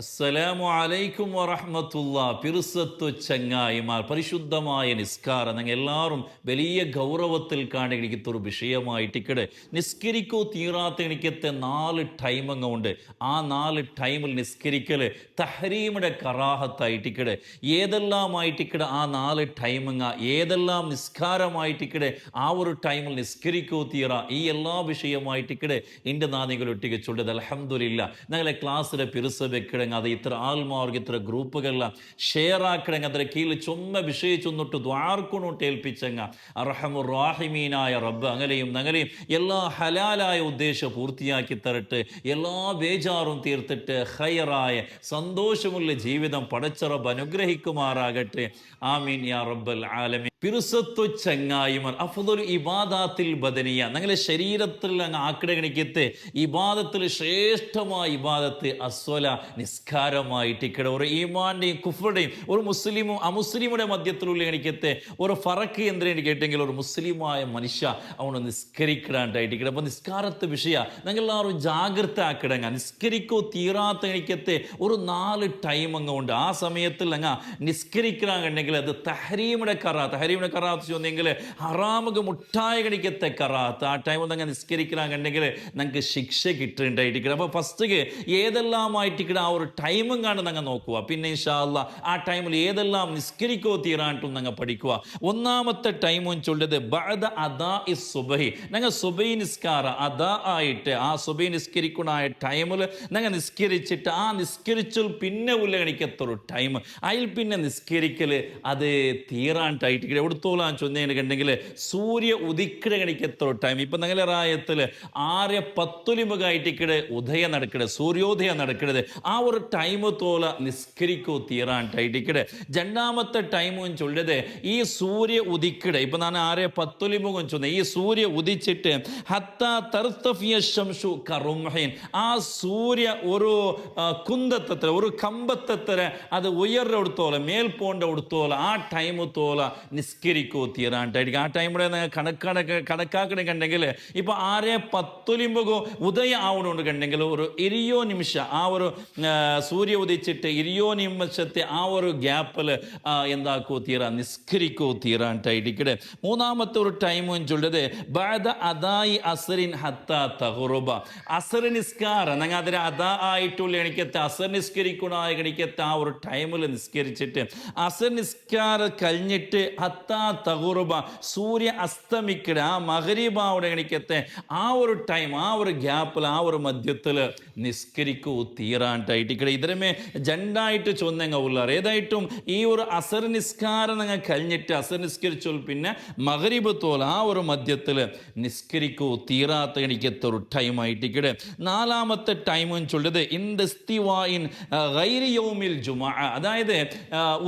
അസ്സലാമു അലൈക്കും വറഹ്മത്തുള്ള പിറുസത്തു ചങ്ങായിമാർ പരിശുദ്ധമായ നിസ്കാരം നിങ്ങൾ എല്ലാവരും വലിയ ഗൗരവത്തിൽ കാണിക്കുന്ന ഒരു വിഷയമായിട്ടിക്കടെ നിസ്കരിക്കോ തീരാത്ത എനിക്കത്തെ 4 ടൈമങ്ങ ഉണ്ട്. ആ 4 ടൈമിൽ നിസ്കരിക്കൽ തഹരീമിയുടെ കറാഹത്തായിട്ടിക്കടെ ഏതെല്ലാമായിട്ടിക്കടെ ആ 4 ടൈമങ്ങ ഏതെല്ലാം നിസ്കാരമായിട്ടിക്കടെ ആ ഒരു ടൈമിൽ നിസ്കരിക്കോ തീറ ഈ എല്ലാ വിഷയമായിട്ടിക്കടെ എൻ്റെ നാദികളൊട്ടിക്ക് ചൊല്ലത് അൽഹംദുലില്ലാ ഞങ്ങളെ ക്ലാസ്സിലെ പിറുസ വെക്കടെ അത് ഇത്ര ആൾമാർക്ക് ഇത്ര ഗ്രൂപ്പുകളെല്ലാം ഷെയർ ആക്കണമെങ്കിൽ അതിൻ്റെ കീഴിൽ ചുമ വിഷയിച്ചൊന്നിട്ട് ദ്വാർക്കൊണ്ടിട്ട് ഏൽപ്പിച്ചങ്ങ അർഹമുറാഹിമീനായ റബ്ബ് അങ്ങനെയും നങ്ങനെയും എല്ലാ ഹലാലായ ഉദ്ദേശം പൂർത്തിയാക്കി തരട്ടെ. എല്ലാ ബേജാറും തീർത്തിട്ട് ഹൈറായ സന്തോഷമുള്ള ജീവിതം പടച്ച റബ്ബ് അനുഗ്രഹിക്കുമാറാകട്ടെ. ആമീൻ യാ റബ്ബൽ ആലമീൻ. പിറുസത്തു ചങ്ങായിമാർ അഫ്ദലു ഇബാദാത്തിൽ ബദനിയ ഞങ്ങളെ ശരീരത്തിൽ അങ്ങ് ആക്കിടകണിക്കത്തെ ഇബാദത്തിൽ ശ്രേഷ്ഠമായ ഇബാദത്ത് അസ്വല നിസ്കാരമായിട്ട് ഇക്കടെ ഒരു ഈമാന്റെയും കുഫറുടെയും ഒരു മുസ്ലിമും അമുസ്ലിമുടെ മധ്യത്തിലുള്ള എനിക്കത്തെ ഒരു ഫറക്ക് എന്തിനു കേട്ടെങ്കിൽ ഒരു മുസ്ലിമായ മനുഷ്യ അവന് നിസ്കരിക്കടാണ്ടായിട്ട് ഇക്കടെ. അപ്പോൾ നിസ്കാരത്തെ വിഷയ ഞങ്ങളെല്ലാവരും ജാഗ്രത ആക്കിടങ്ങ നിസ്കരിക്കോ തീരാത്ത എനിക്കത്തെ ഒരു 4 ടൈം അങ്ങ് ഉണ്ട്. ആ സമയത്തിൽ അങ്ങ് നിസ്കരിക്കണമെങ്കിൽ അത് തഹരീമിയുടെ കറാത്ത് ചൊന്നെങ്കിൽ ഹറാമുക മുട്ടായ കണിക്കത്തെ കറാത്ത് ആ ടൈമിൽ നിങ്ങൾ നിസ്കരിക്കണമെങ്കിൽ നിങ്ങൾക്ക് ശിക്ഷ കിട്ടുന്നുണ്ടായിരിക്കണം. അപ്പോൾ ഫസ്റ്റ് ഏതെല്ലാമായിട്ട് ആ ഒരു ടൈമും കാണും നിങ്ങൾ നോക്കുക. പിന്നെ ഇൻഷാ അല്ലാഹ് ആ ടൈമിൽ ഏതെല്ലാം നിസ്കരിക്കോ തീരാണ്ടും നിങ്ങൾ പഠിക്കുക. ഒന്നാമത്തെ ടൈമും ചൊല്ലത് ബഅദ അദാഇ സുബ്ഹി നിങ്ങൾ സുബൈ നിസ്കാരം അദാ ആയിട്ട് ആ സുബൈ നിസ്കരിക്കുന്ന ടൈമിൽ നിങ്ങൾ നിസ്കരിച്ചിട്ട് ആ നിസ്കരിച്ചാൽ പിന്നെ ഉള്ള കണിക്കത്തൊരു ടൈം അതിൽ പിന്നെ നിസ്കരിക്കൽ അത് തീരാണ്ടായിട്ട് എവിടുത്തോളാൻ ചൊന്നേണ്ടെങ്കിൽ സൂര്യ ഉദിക്കട കണിക്കത്തൊരു ടൈം. ഇപ്പം നിങ്ങളെ റായത്തിൽ 6:10 ഉദയം നടക്കണത് സൂര്യോദയം നടക്കണത് ആ ഒരു ടൈം തോല നിസ്കരിക്കോ തീരാണ്ടായിട്ടിക്കടെ. രണ്ടാമത്തെ ടൈമും ചൊല്ലത് ഈ സൂര്യ ഉദിക്കട ഇപ്പം ഞാൻ 6:10 ചൊന്ന ഈ സൂര്യ ഉദിച്ചിട്ട് ഹത്താ തർത്തഫിയ ശംസു കറുംഹൈൻ ആ സൂര്യ ഒരു കുന്തത്തത്ര ഒരു കമ്പത്തത്ര അത് ഉയർന്നെടുത്തോല മേൽ പോണ്ട എടുത്തോല ആ ടൈം തോല നിസ്കരിക്കോ തീരാണ്ടായിരിക്കും. ആ ടൈമിടെ കണക്കാക്കണമെങ്കിൽ ഇപ്പൊ 6:10 ഉദയം ആവണോണ്ട് കണ്ടെങ്കിൽ ഒരു 20 നിമിഷം ആ ഒരു സൂര്യ ഉദിച്ചിട്ട് 20 നിമിഷത്തെ ആ ഒരു ഗ്യാപ്പിൽ എന്താക്കോ തീരാ നിസ്കരിക്കോ തീരാണ്ടായിരിക്കടെ. മൂന്നാമത്തെ ഒരു ടൈമും ചൊല്ലത് ബഅദ അദായി അസ്റിൻ ഹത്താ തഗ്റുബ അസ്ർ നിസ്കാരം നിങ്ങൾ അതിന് അദാ ആയിട്ടുള്ള എനിക്കത്തെ അസ്ർ നിസ്കരിക്കണ എനിക്കത്തെ ആ ഒരു ടൈമിൽ നിസ്കരിച്ചിട്ട് അസ്ർ നിസ്കാരം കഴിഞ്ഞിട്ട് ഹത്താ തഗ്റുബ സൂര്യ അസ്തമിക്കട ആ മഗ്രിബാവുടെ എനിക്കത്തെ ആ ഒരു ടൈം ആ ഒരു ഗ്യാപ്പിൽ ആ ഒരു മധ്യത്തിൽ നിസ്കരിക്കൂ തീരാണ്ടായിട്ടിക്കടെ. ഇതിരമേ ജണ്ടായിട്ട് ചൊന്നങ്ങ ഉള്ളാർ ഏതായിട്ടും ഈ ഒരു അസർ നിസ്കാരം നിങ്ങൾ കഴിഞ്ഞിട്ട് അസർ നിസ്കരിച്ചോൾ പിന്നെ മഗ്രിബ് തോൽ ആ ഒരു മധ്യത്തിൽ നിസ്കരിക്കൂ തീരാത്ത എനിക്കത്തെ ഒരു ടൈം ആയിട്ടിക്കടെ. നാലാമത്തെ ടൈമും ചൊല്ലത് ഇൻസ്തിവായിൻ ഗൈരി യൗമിൽ ജുമുഅ അതായത്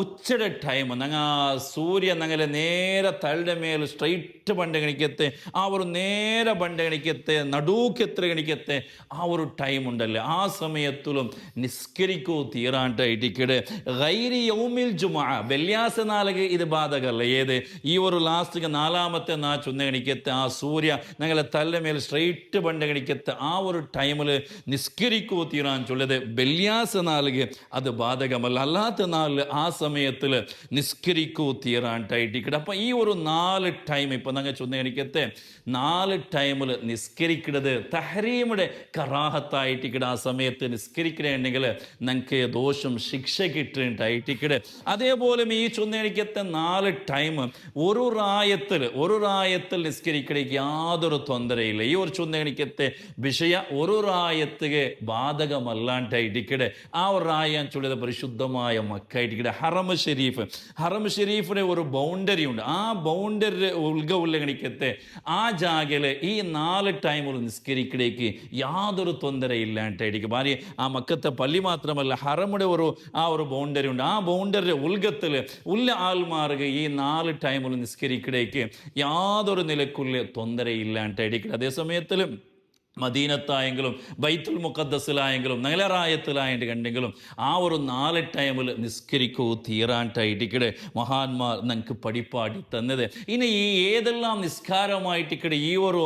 ഉച്ചയുടെ ടൈം ഞങ്ങൾ സൂര്യ ഞങ്ങളെ നേരെ തളുടെ മേൽ സ്ട്രൈറ്റ് ബണ്ട കണിക്കത്തെ ആ ഒരു നേരെ ബണ്ട കണിക്കത്തെ നടുക്കെത്ര കണിക്കത്തെ ആ ഒരു ടൈം ഉണ്ടല്ലേ ആ സമയത്തിലും നിസ്കരിക്കൂ തീരാണ്ടായിട്ടിക്കടെ. ഗൈരി യൗമിൽ ജുമുഅ വെള്ളിയാഴ്ച നാളെ ഇത് ബാധകല്ല ഏത് ഈ ഒരു ലാസ്റ്റ് നാലാമത്തെ നാ ചൊന്ന കണിക്കത്തെ ആ സൂര്യ ഞങ്ങളെ തല മേൽ സ്ട്രൈറ്റ് ബണ്ട കണിക്കത്തെ ആ ഒരു ടൈമിൽ നിസ്കരിക്കൂ തീരാൻ ചൊല്ലത് വെള്ളിയാഴ്ച നാളിಗೆ അത് ബാധകമല്ല അല്ലാത്ത നാളിൽ ആ സമയത്തിൽ നിസ്കരിക്കൂ തീരാണ്ടായിട്ടിക്കടെ. അപ്പം ഈ ഒരു 4 ടൈം ഇപ്പം ഞങ്ങൾ ചൊന്ന കണിക്കത്തെ 4 ടൈമിൽ നിസ്കരിക്കുന്നത് തഹരീമിയുടെ കറാഹത്തായിട്ടിക്കടെ. ആ സമയത്ത് നിസ്കരിക്കണമെങ്കിൽ ഞങ്ങൾക്ക് ദോഷം ശിക്ഷ കിട്ടുന്നുണ്ടായിട്ടിക്കടെ. അതേപോലെ ഈ ചൊന്നേണിക്കത്തെ 4 ടൈം ഒരു റായത്തിൽ നിസ്കരിക്കണേക്ക് യാതൊരു തൊന്തരയില്ല. ഈ ഒരു ചൊന്നേണിക്കത്തെ വിഷയ ഒരു റായത്തുക ബാധകമല്ലാണ്ടായിട്ടിക്കടെ. ആ ഒരു റായാൻ ചൊല്ലിയത് പരിശുദ്ധമായ മക്കായിട്ടിക്കടെ. ഹറം ഷെരീഫിന്റെ ഒരു ബൗണ്ടറി ഉണ്ട്. ആ ബൗണ്ടറി ഉള്ളകണിക്കത്തെ ആ ജാഗയിൽ ഈ 4 ടൈമിൽ നിസ്കരിക്കണേക്ക് യാതൊരു തൊന്തരയില്ലാണ്ടായിരിക്കും. ഭാര്യ ആ മക്കത്തെ പള്ളി മാത്രമല്ല ഹറമുടെ ആ ഒരു ബൗണ്ടറി ഉണ്ട്. ആ ബൗണ്ടറി ഉൽഗത്തിൽ ഉള്ള ആൾമാർക്ക് ഈ 4 ടൈമിൽ നിസ്കരിക്കടേക്ക് യാതൊരു നിലക്കുള്ള തൊന്തരയില്ലാണ്ടായിരിക്കും. അതേ സമയത്തിൽ മദീനത്തായെങ്കിലും ബൈത്തുൽ മുഖദ്ദസിലായെങ്കിലും നഗലറായത്തിലായിട്ട് കണ്ടെങ്കിലും ആ ഒരു 4 ടൈമിൽ നിസ്കരിക്കൂ തീരാൻട്ടായിട്ടിക്കടെ മഹാന്മാർ നമുക്ക് പഠിപ്പാടി തന്നത്. ഇനി ഈ ഏതെല്ലാം നിസ്കാരമായിട്ടിക്കടെ ഈ ഒരു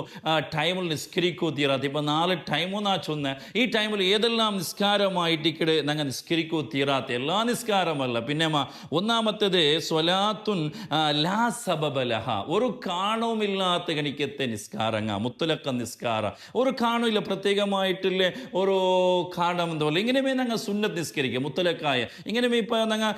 ടൈമിൽ നിസ്കരിക്കൂ തീരാത്ത ഇപ്പം 4 ടൈമെന്നാ ചൊന്ന ഈ ടൈമിൽ ഏതെല്ലാം നിസ്കാരമായിട്ടിക്കടെ ഞങ്ങൾ നിസ്കരിക്കൂ തീരാത്ത എല്ലാ നിസ്കാരമല്ല. പിന്നെ ഒന്നാമത്തേത് സ്വലാത്തുൻ ലാ സബബലഹ, ഒരു കാണവുമില്ലാത്ത ഗണിക്കത്തെ നിസ്കാരങ്ങ മുത്തലക്ക നിസ്കാര ഒരു കാണില്ല പ്രത്യേകമായിട്ടുള്ള ഒരു കാണം എന്താ പറയുക ഇങ്ങനെ ഞങ്ങൾ സുന്നത്ത് നിസ്കരിക്കുക മുത്തലക്കായ ഇങ്ങനെ ഇപ്പം ഞങ്ങൾ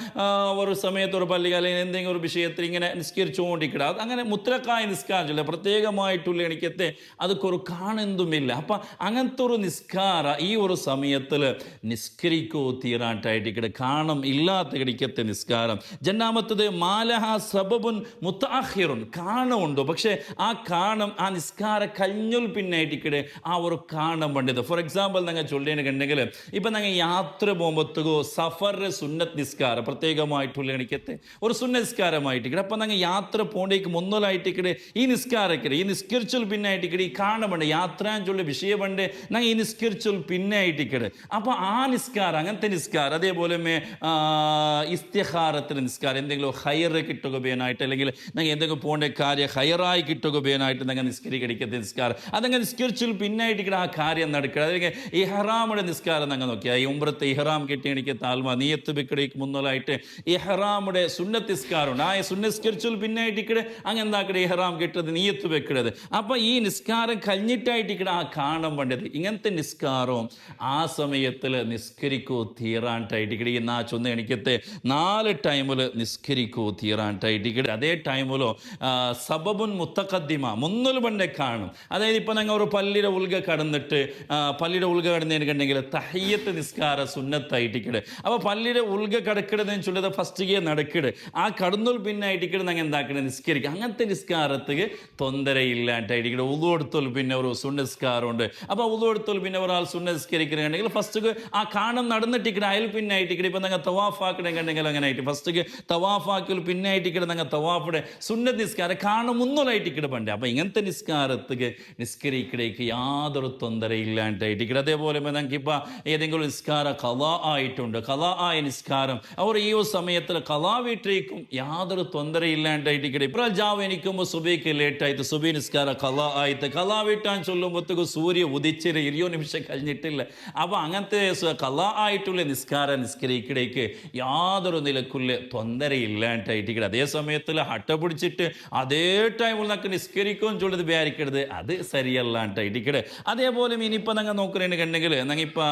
ഒരു സമയത്ത് ഒരു പള്ളി അല്ലെങ്കിൽ എന്തെങ്കിലും ഒരു വിഷയത്തിൽ ഇങ്ങനെ നിസ്കരിച്ചുകൊണ്ടിരിക്കുക അങ്ങനെ മുത്തലക്കായ നിസ്കാരമില്ല പ്രത്യേകമായിട്ടുള്ള എനിക്കത്തെ അതൊക്കെ ഒരു കാണുന്നുമില്ല. അപ്പം അങ്ങനത്തെ ഒരു നിസ്കാര ഈ ഒരു സമയത്തിൽ നിസ്കരിക്കോ തീരാട്ടായിട്ട് കാണം ഇല്ലാത്ത കിടക്കത്തെ നിസ്കാരം. രണ്ടാമത്തത് മാലഹ സബബുൻ മുത്താഹിറുൻ, കാണുണ്ടോ പക്ഷെ ആ കാണം ആ നിസ്കാര കഞ്ഞുൽ പിന്നായിട്ടിക്കടെ ആ ഒരു കാണാൻ വേണ്ടത്. ഫോർ എക്സാമ്പിൾ ഞങ്ങൾ ചൊല്ലേണ്ടെങ്കിൽ ഇപ്പം ഞങ്ങൾ യാത്ര പോകുമ്പോഴത്തേക്കോ സഫർ സുന്നത്ത് നിസ്കാരം പ്രത്യേകമായിട്ടുള്ള എനിക്കത്തെ ഒരു സുന്നത്ത് നിസ്കാരമായിട്ടിക്കടെ അപ്പം ഞങ്ങൾ യാത്ര പോകേക്ക് മുന്നോലായിട്ടിക്കടെ ഈ നിസ്കാരക്കടെ ഈ നിസ്കരിച്ചൽ പിന്നായിട്ടിക്കടെ ഈ കാണുന്നുണ്ട് യാത്ര ചൊല്ലി വിഷയമുണ്ട് ഞങ്ങൾ ഈ നിസ്കരിച്ചൽ പിന്നായിട്ടിക്കടെ അപ്പം ആ നിസ്കാരം അങ്ങനത്തെ നിസ്കാരം. അതേപോലെ ഇസ്തിഖാറത്തിന് നിസ്കാരം എന്തെങ്കിലും ഹയറ് കിട്ടുക ബേനായിട്ട് അല്ലെങ്കിൽ ഞങ്ങൾ എന്തെങ്കിലും പോകേണ്ട കാര്യം ഹയറായി കിട്ടുക ബേനായിട്ട് ഞങ്ങൾ നിസ്കരിക്കടിക്കത്തെ നിസ്കാരം അതങ്ങനെ നിസ്കരിച്ചിൽ പിന്നായിട്ടിക്കടെ ആ കാര്യം നടക്കുക. അല്ലെങ്കിൽ ഇഹ്റാമുടെ നിസ്കാരം ഞങ്ങൾ നോക്കിയാൽ ഈ ഉംറത്തെ ഇഹ്റാം കെട്ടി എനിക്ക് താൽമ നീയത്ത് ബിക്കടേക്ക് മുന്നോലായിട്ട് ഇഹ്റാമുടെ സുന്നത്ത് നിസ്കാരമുണ്ട്. ആ സുന്നസ്കരിച്ചിൽ പിന്നായിട്ടിക്കടെ അങ്ങനെ എന്താക്കടെ ഇഹ്റാം കെട്ടത് നീയത്ത് വെക്കണത്. അപ്പം ഈ നിസ്കാരം കഴിഞ്ഞിട്ടായിട്ടിക്കടെ ആ കാണാൻ വേണ്ടത് ഇങ്ങനത്തെ നിസ്കാരവും ആ സമയത്തിൽ നിസ്കരിക്കൂ തീരാൻട്ടായിട്ടിക്കടെ ഈ ചൊന്ന എനിക്കത്തെ 4 ടൈമിൽ നിസ്കരിക്കൂ തീരാൻട്ടായിട്ടിക്കടെ. അതേ ടൈമിലോ സബബുൻ മുത്തഖദ്ദിമ മുന്നൽ പണ്ടേ കാണും. അതായത് ഇപ്പം ഞങ്ങൾ ഒരു പള്ളിയുടെ ഉൾഗ കടന്നിട്ട് പള്ളിയുടെ ഉൾഗ കടന്നിട്ടുണ്ടെങ്കിൽ തഹയ്യത്ത് നിസ്കാര സുന്നത്തായിട്ടിക്കട്. അപ്പോൾ പള്ളിയുടെ ഉൾഗ കടക്കിടുന്നതെന്ന് ചൊല്ലത് ഫസ്റ്റ് നടക്കിട് ആ കടന്നൂൽ പിന്നായിട്ടിക്കട് ഞങ്ങൾ എന്താക്കണേ നിസ്കരിക്കുക. അങ്ങനത്തെ നിസ്കാരത്തിന് തൊന്തരയില്ലാണ്ടായിട്ടിക്കട്. ഉളു എടുത്തോൽ പിന്നെ ഒരു സുന്നസ്കാരമുണ്ട്. അപ്പോൾ ഉളു എടുത്തോൽ പിന്നെ ഒരാൾ സുന്ന നിസ്കരിക്കണമെങ്കിൽ ഫസ്റ്റ് ആ കാണം നടന്നിട്ടിക്കട് അയൽ പിന്നായിട്ടിക്കട്. ഇപ്പം ഞങ്ങൾ തവാഫാക്കണമെങ്കിൽ അങ്ങനെ ആയിട്ട് ഫസ്റ്റ് തവാഫാക്കൽ പിന്നായിട്ടിക്കട് ഞങ്ങൾ തവാഫിടെ സുന്നത്ത് നിസ്കാരം കാണും മുന്നോലായിട്ടിക്കട് പണ്ട്. അപ്പം ഇങ്ങനത്തെ നിസ്കാരത്തിന് നിസ്കരിക്കടേക്ക് യാതൊരു തൊന്തരയില്ലാണ്ടായിട്ട്. അതേപോലെ നമുക്കിപ്പോൾ ഏതെങ്കിലും നിസ്കാര കലാ ആയിട്ടുണ്ട് കലാ ആയ നിസ്കാരം അവർ ഈ സമയത്തിൽ കലാ വീട്ടിലേക്കും യാതൊരു തൊന്തരയില്ലാണ്ടായിട്ട്. ഇപ്പോൾ ജാവ് എനിക്കുമ്പോൾ സുബൈക്ക് ലേറ്റായിട്ട് സുബൈ നിസ്കാര കലാ ആയിട്ട് കലാ വീട്ടാൻ ചൊല്ലുമ്പോഴത്തേക്ക് സൂര്യ ഉദിച്ചിട്ട് 20 നിമിഷം കഴിഞ്ഞിട്ടില്ല. അപ്പോൾ അങ്ങനത്തെ കലാ ആയിട്ടുള്ള നിസ്കാരം നിസ്കരിക്കടേക്ക് യാതൊരു നിലക്കുള്ള തൊന്തരയില്ലാണ്ടായിട്ട്. അതേ സമയത്തിൽ ഹട്ട പിടിച്ചിട്ട് അതേ ടൈമിൽ നമുക്ക് നിസ്കരിക്കുകയും ചൊല്ലത് വിചാരിക്കരുത്, അത് ശരിയല്ലാണ്ടായിട്ടിക്കടെ. അതേപോലെ ഇനിയിപ്പോൾ ഞങ്ങൾ നോക്കണമെന്നുണ്ടെങ്കിൽ ഞങ്ങിപ്പോൾ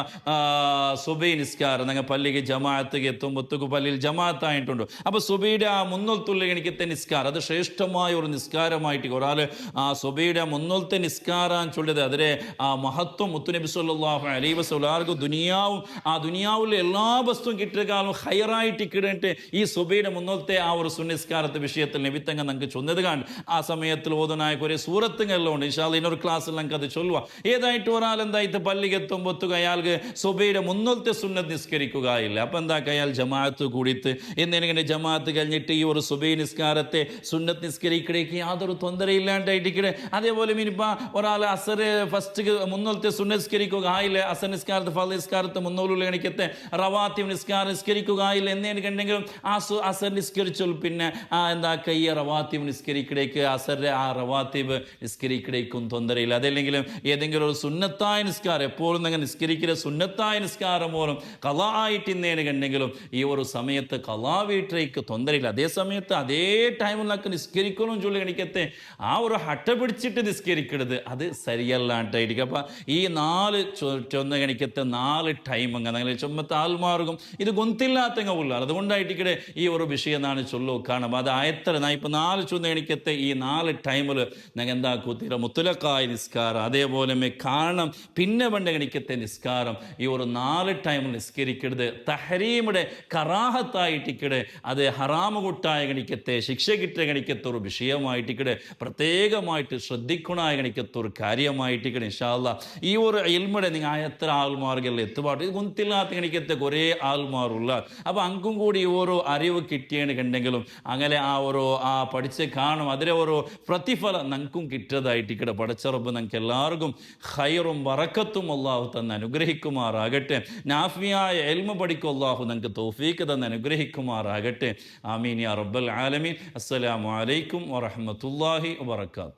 സുബൈ നിസ്കാരം ഞങ്ങൾ പള്ളിക്ക് ജമാഅത്തേക്ക് എത്തുമ്പോഴത്തേക്ക് പള്ളിയിൽ ജമാഅത്തായിട്ടുണ്ടോ. അപ്പോൾ സുബൈയുടെ ആ മുന്നോത്തുള്ള എനിക്കത്തെ നിസ്കാരം അത് ശ്രേഷ്ഠമായ ഒരു നിസ്കാരമായിട്ട് ഒരാൾ ആ സുബൈയുടെ മുന്നോലത്തെ നിസ്കാരം ചൊല്ലത് അതിലെ ആ മഹത്വം മുത്തുനബി സല്ലല്ലാഹു അലൈഹി വസല്ലം ദുനിയാവും ആ ദുനിയാവിലെ എല്ലാ വസ്തുവും കിട്ടുകാലും ഹയറായിട്ട് കിടന്നിട്ട് ഈ സുബൈയുടെ മുന്നോലത്തെ ആ ഒരു സുനിസ്കാരത്തെ വിഷയത്തിൽ നബിത്തങ്ങ നമുക്ക് ചൊന്നത് കാണും. ആ സമയത്തിൽ ഓതുനായ കുറേ സൂറത്തുകളെല്ലാം ഉണ്ട്. ഇൻഷാ അല്ലാഹ് ഇന്നൊരു ക്ലാസ്സിൽ നമുക്ക് അത് ചൊല്ലുക. ഏതായിട്ട് ഒരാൾ എന്തായിട്ട് പള്ളിക്ക് എത്തുമ്പോഴത്തേക്ക് അയാൾക്ക് സുബൈയുടെ മുന്നോലത്തെ സുന്നത്ത് നിസ്കരിക്കുക ഇല്ല. അപ്പം എന്താക്കുക അയാൾ ജമാഅത്ത് കൂടിയിട്ട് എന്തെങ്കിലും ജമാഅത്ത് കഴിഞ്ഞിട്ട് ഈ ഒരു സുബൈ നിസ്കാരത്തെ സുന്നത്ത് നിസ്കരിക്കടേക്ക് യാതൊരു തൊന്തരയില്ലാണ്ടായിട്ടിക്കടെ. അതേപോലെ ഇനിയിപ്പോൾ ഒരാൾ അസർ ഫസ്റ്റ് മുന്നോലത്തെ സുന്നത്ത് നിസ്കരിക്കുക ആയില്ല, അസർ നിസ്കാരത്തെ ഫർദ് നിസ്കാരത്തെ മുന്നോലുള്ള എണിക്കത്തെ റവാത്തിബ് നിസ്കാരം നിസ്കരിക്കുക ആയില്ല എന്നെനിക്കുണ്ടെങ്കിലും ആ അസർ നിസ്കരിച്ചോൾ പിന്നെ എന്താക്കുക ഈ റവാത്തിബ് നിസ്കരിക്കടേക്ക് അസറിൻ്റെ ആ റവാത്തിബ് നിസ്കരിക്കടേക്കും തൊന്തരയില്ല. അതല്ലെങ്കിലും ഏതെങ്കിലും ഒരു സുന്നത്തായ നിസ്കാരം എപ്പോഴും നിങ്ങൾ നിസ്കരിക്കുന്ന സുന്നത്തായ നിസ്കാരം പോലും കലാ ആയിട്ട് ഇന്നേനുണ്ടെങ്കിലും ഈ ഒരു സമയത്ത് കലാ വീട്ടിലേക്ക് തൊന്തരയില്ല. അതേ സമയത്ത് അതേ ടൈമിൽ നമുക്ക് നിസ്കരിക്കണം ചൊല്ലി എണിക്കത്തെ ആ ഒരു ഹട്ട പിടിച്ചിട്ട് നിസ്കരിക്കരുത്, അത് ശരിയല്ലാണ്ടായിരിക്കും. അപ്പം ഈ 4 ചൊന്ന എണിക്കത്തെ 4 ടൈം അങ്ങനെ ചുമത്തെ ആൽമാർഗം ഇത് ഗൊന്തില്ലാത്തങ്ങ ഉള്ള അതുകൊണ്ടായിട്ടിക്കടെ ഈ ഒരു വിഷയം എന്നാണ് ചൊല്ലു കാണും. അത് ആയത്ര ഞാൻ ഇപ്പം 4 ചൊന്ന എണിക്കത്തെ ഈ 4 ടൈമിൽ ഞങ്ങൾ എന്താക്കൂ തീര മുത്തലക്കായ നിസ്കാരം അതേപോലെ കാണണം പിന്നെ പണ്ട് എണിക്കത്തെ നിസ്കാരം ഈ ഒരു 4 ടൈമിൽ നിസ്കരിക്കരുത്. തഹരീമുടെ കറാഹത്തായിട്ടിക്കടെ അത് ഹറാമ് കൂട്ടായ ഗണിക്കത്തെ ശിക്ഷ കിട്ടിയ ഗണിക്കത്തെ ഒരു വിഷയമായിട്ടിക്കടെ പ്രത്യേകമായിട്ട് ശ്രദ്ധിക്കണായ ഗണിക്കത്തെ ഒരു കാര്യമായിട്ടിക്കടെ. ഇൻഷാ അല്ലാഹ് ഈ ഒരു ഇൽമുടെ നിങ്ങൾ എത്ര ആൾമാർഗെല്ലാം എത്തുപാട്ട് ഇത് ഗുന്തില്ലാത്ത ഗണിക്കത്തെ കുറേ ആൾമാറുള്ള അപ്പോൾ അങ്കും കൂടി ഈ ഓരോ അറിവ് കിട്ടിയെന്നുണ്ടെങ്കിലും അങ്ങനെ ആ ഒരു ആ പഠിച്ച് കാണും അതിലെ ഒരു പ്രതിഫലം ഞങ്ങൾക്കും കിട്ടിയതായിട്ടിക്കടെ. പടച്ചറബ് ഞങ്ങൾക്ക് എല്ലാവർക്കും ഫതുലും ഖൈറും ബറക്കത്തും അള്ളാഹു തന്ന് അനുഗ്രഹിക്കുമാറാകട്ടെ. നാഫിയായ എൽമ പഠിക്കും അള്ളാഹു നിങ്ങൾക്ക് തൗഫീക്ക് തന്ന് അനുഗ്രഹിക്കുമാറാകട്ടെ. ആമീൻ യാ റബ്ബൽ ആലമീൻ. അസ്സലാമു അലൈക്കും വറഹ്മത്തുള്ളാഹി വബറകാതുഹു.